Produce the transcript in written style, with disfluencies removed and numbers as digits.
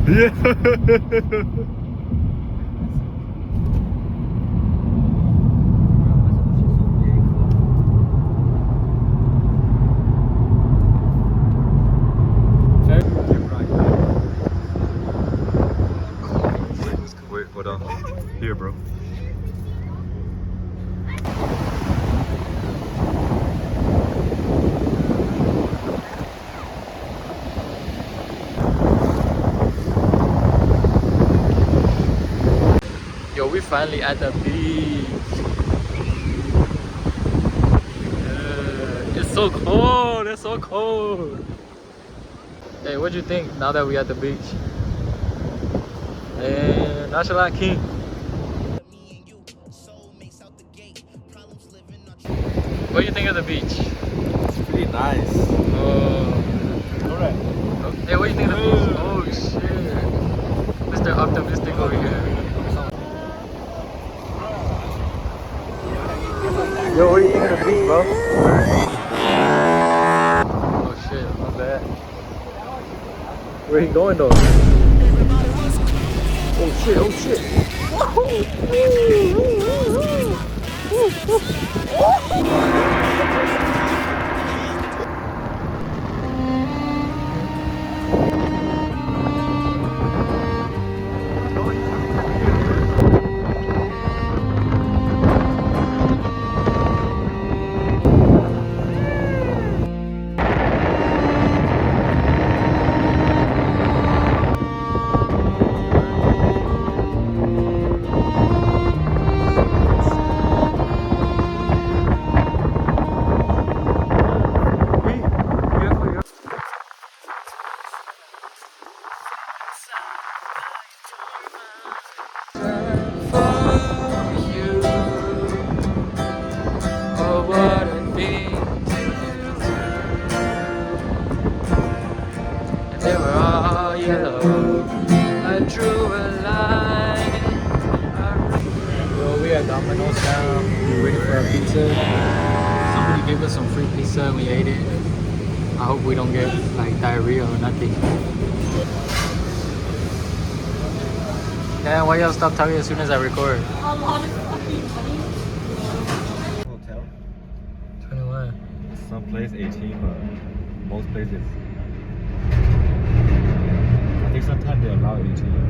Yeah. Wait, hold on. Here, bro. Yo, we finally at the beach. It's so cold. It's so cold. Hey, what do you think now that we at the beach? And National King. What do you think of the beach? It's pretty nice. Alright. Hey, what do you think of the beach? Oh shit. Mr. Optimistic over here. Yo, what do you think of the beach, bro? Oh shit, my bad. Where he going though? Oh shit, oh shit. Domino's now. We're waiting for our pizza. Somebody gave us some free pizza and we ate it. I hope we don't get like diarrhea or nothing. Yeah, why y'all stop talking as soon as I record? Hotel. 21. Some place 18, but most places. I think sometimes they allow 18.